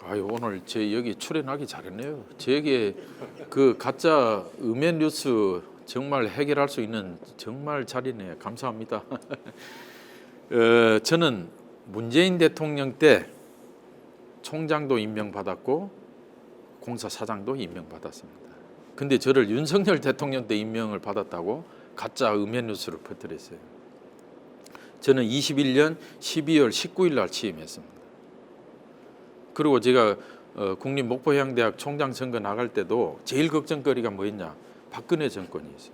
아유, 오늘 제 여기 출연하기 잘했네요. 제게 그 가짜 음해 뉴스 정말 해결할 수 있는 정말 자리네. 감사합니다. 저는 문재인 대통령 때 총장도 임명받았고 공사 사장도 임명받았습니다. 근데 저를 윤석열 대통령 때 임명을 받았다고 가짜 음해 뉴스를 퍼뜨렸어요. 저는 21년 12월 19일 날 취임했습니다. 그리고 제가 국립목포해양대학 총장 선거 나갈 때도 제일 걱정거리가 뭐였냐? 박근혜 정권이었어요.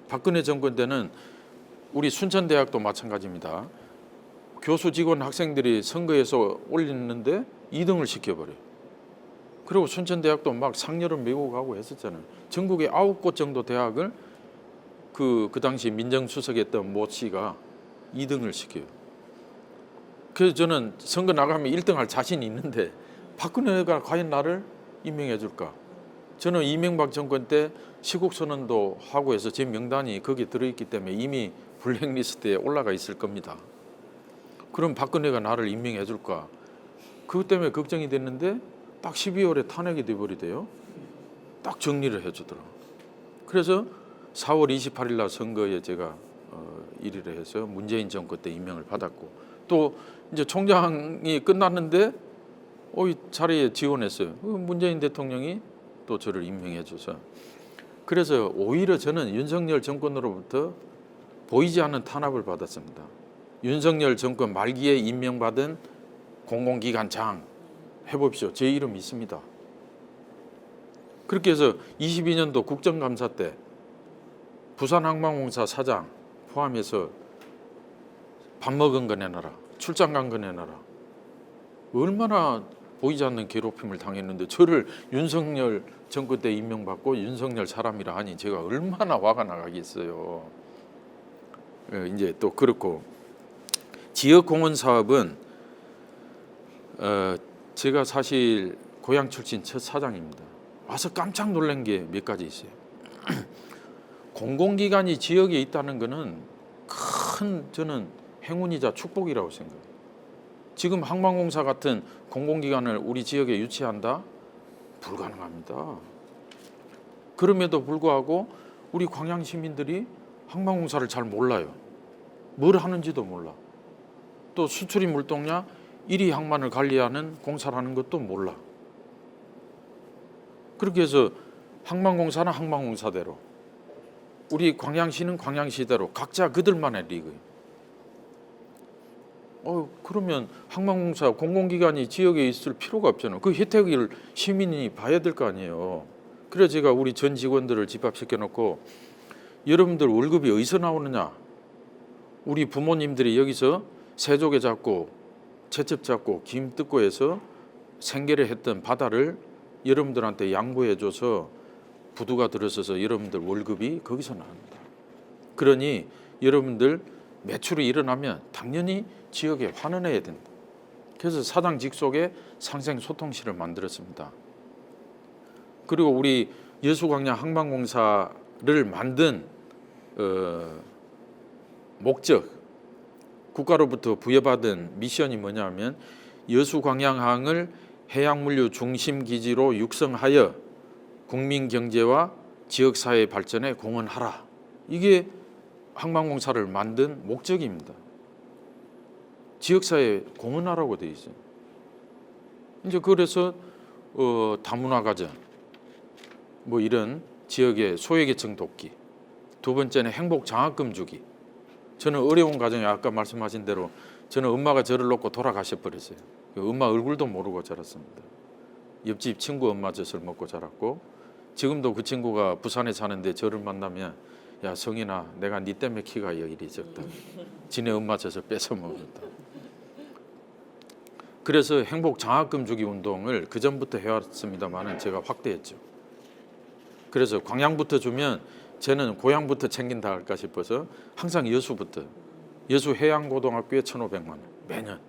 박근혜 정권 때는 우리 순천대학도 마찬가지입니다. 교수, 직원, 학생들이 선거에서 올리는데 2등을 시켜버려요. 그리고 순천대학도 막 상여를 메고 가고 했었잖아요. 전국에 9곳 정도 대학을 그 당시 민정수석했던 모 씨가 2등을 시켜요. 그래서 저는 선거 나가면 1등 할 자신이 있는데 박근혜가 과연 나를 임명해 줄까? 저는 이명박 정권 때 시국선언도 하고 해서 제 명단이 거기에 들어있기 때문에 이미 블랙리스트에 올라가 있을 겁니다. 그럼 박근혜가 나를 임명해 줄까? 그것 때문에 걱정이 됐는데 딱 12월에 탄핵이 돼버리대요. 딱 정리를 해주더라고요. 그래서 4월 28일 날 선거에 제가 1위를 해서 문재인 정권 때 임명을 받았고, 또 이제 총장이 끝났는데 이 자리에 지원했어요. 문재인 대통령이 또 저를 임명해 줘서, 그래서 오히려 저는 윤석열 정권으로부터 보이지 않는 탄압을 받았습니다. 윤석열 정권 말기에 임명받은 공공기관장 해봅시오. 제 이름 있습니다. 그렇게 해서 22년도 국정감사 때 부산항공사 사장 포함해서 밥 먹은 거 내놔라, 출장 간 거 내놔라, 얼마나 보이지 않는 괴롭힘을 당했는데 저를 윤석열 정권 때 임명받고 윤석열 사람이라 하니 제가 얼마나 화가 나가겠어요. 이제 또 그렇고, 지역공원 사업은 제가 사실 고향 출신 첫 사장입니다. 와서 깜짝 놀란 게 몇 가지 있어요. 공공기관이 지역에 있다는 것은 큰 저는 행운이자 축복이라고 생각해요. 지금 항만공사 같은 공공기관을 우리 지역에 유치한다? 불가능합니다. 그럼에도 불구하고 우리 광양 시민들이 항만공사를 잘 몰라요. 뭘 하는지도 몰라. 또 수출입 물동량 1위 항만을 관리하는 공사를 하는 것도 몰라. 그렇게 해서 항만공사는 항만공사대로, 우리 광양시는 광양시대로 각자 그들만의 리그예요. 그러면 항만공사 공공기관이 지역에 있을 필요가 없잖아요. 그 혜택을 시민이 봐야 될 거 아니에요. 그래서 제가 우리 전 직원들을 집합시켜 놓고, 여러분들 월급이 어디서 나오느냐? 우리 부모님들이 여기서 세조개 잡고 채첩 잡고 김 뜯고 해서 생계를 했던 바다를 여러분들한테 양보해 줘서 부두가 들어서서 여러분들 월급이 거기서 나옵니다. 그러니 여러분들 매출이 일어나면 당연히 지역에 환원해야 된다. 그래서 사당 직속에 상생소통실을 만들었습니다. 그리고 우리 여수광양 항만공사를 만든 목적, 국가로부터 부여받은 미션이 뭐냐면 여수광양항을 해양물류 중심 기지로 육성하여 국민 경제와 지역사회 발전에 공헌하라. 이게 항만공사를 만든 목적입니다. 지역사회에 공헌하라고 되어 있어요. 이제 그래서 다문화가정, 뭐 이런 지역의 소외계층 돕기, 두 번째는 행복장학금 주기. 저는 어려운 가정에 아까 말씀하신 대로 저는 엄마가 저를 놓고 돌아가셔 버렸어요. 엄마 얼굴도 모르고 자랐습니다. 옆집 친구 엄마 젖을 먹고 자랐고, 지금도 그 친구가 부산에 사는데 저를 만나면 야 성인아, 내가 네 때문에 키가 이리 적다. 지네 엄마 젖을 뺏어 먹었다. 그래서 행복장학금 주기 운동을 그전부터 해왔습니다만 제가 확대했죠. 그래서 광양부터 주면 저는 고향부터 챙긴다 할까 싶어서 항상 여수부터, 여수 해양고등학교에 1,500만 원 매년,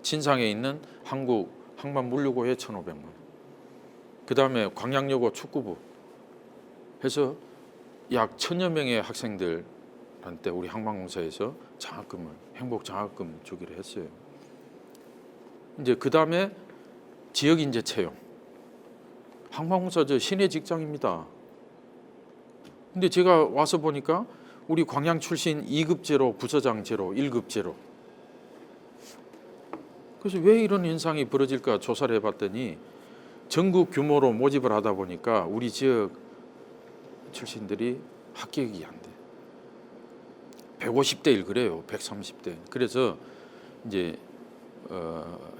진상에 있는 한국 항만물류고에 1,500만 원, 그 다음에 광양여고 축구부 해서 약 1,000여 명의 학생들한테 우리 항만공사에서 장학금을, 행복장학금 주기로 했어요. 이제 그 다음에 지역 인재 채용. 항공사 저 시내 직장입니다. 근데 제가 와서 보니까 우리 광양 출신 2급 제로, 부서장 제로, 1급 제로. 그래서 왜 이런 현상이 벌어질까 조사를 해봤더니 전국 규모로 모집을 하다 보니까 우리 지역 출신들이 합격이 안 돼. 150대 1 그래요. 130대. 그래서 이제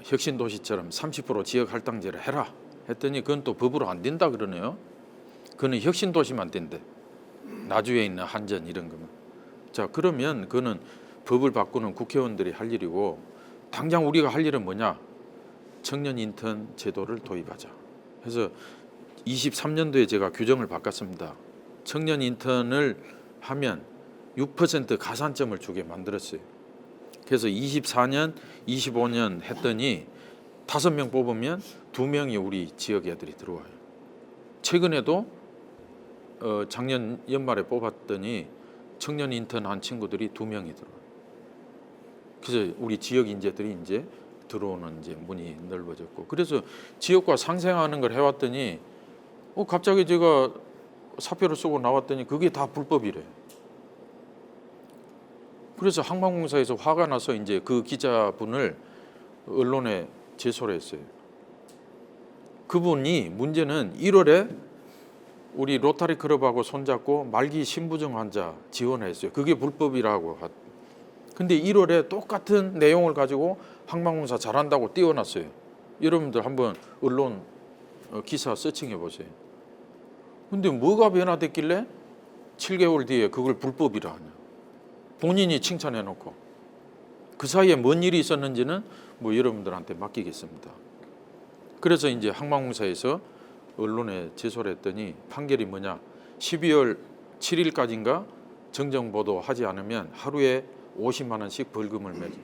혁신도시처럼 30% 지역 할당제를 해라 했더니 그건 또 법으로 안 된다 그러네요. 그거는 혁신도시만 된대. 나주에 있는 한전 이런 거면. 자, 그러면 그거는 법을 바꾸는 국회의원들이 할 일이고 당장 우리가 할 일은 뭐냐? 청년 인턴 제도를 도입하자. 그래서 23년도에 제가 규정을 바꿨습니다. 청년 인턴을 하면 6% 가산점을 주게 만들었어요. 그래서 24년, 25년 했더니 5명 뽑으면 2명이 우리 지역 애들이 들어와요. 최근에도 작년 연말에 뽑았더니 청년 인턴 한 친구들이 2명이 들어와요. 그래서 우리 지역 인재들이 이제 들어오는 이제 문이 넓어졌고, 그래서 지역과 상생하는 걸 해왔더니 갑자기 제가 사표를 쓰고 나왔더니 그게 다 불법이래. 그래서 항공사에서 화가 나서 이제 그 기자분을 언론에 제소를 했어요. 그분이 문제는 1월에 우리 로타리 클럽하고 손잡고 말기 신부증 환자 지원했어요. 그게 불법이라고. 근데 1월에 똑같은 내용을 가지고 항공사 잘한다고 띄워놨어요. 여러분들 한번 언론 기사 서칭해 보세요. 근데 뭐가 변화됐길래 7개월 뒤에 그걸 불법이라 하냐. 본인이 칭찬해 놓고. 그 사이에 뭔 일이 있었는지는 뭐 여러분들한테 맡기겠습니다. 그래서 이제 항공사에서 언론에 제소를 했더니 판결이 뭐냐. 12월 7일까지인가 정정보도 하지 않으면 하루에 50만 원씩 벌금을 매기게.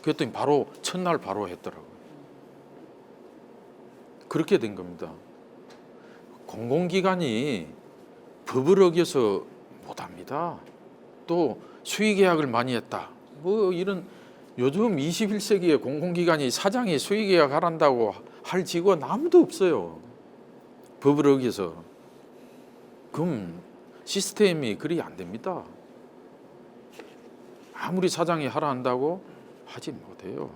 그랬더니 바로 첫날 바로 했더라고요. 그렇게 된 겁니다. 공공기관이 법을 어겨서 못합니다. 또 수의계약을 많이 했다. 뭐 이런 요즘 21세기에 공공기관이 사장이 수의계약 하란다고 할 직원 아무도 없어요. 법을 어겨서. 그럼 시스템이 그리 안 됩니다. 아무리 사장이 하라 한다고 하지 못해요.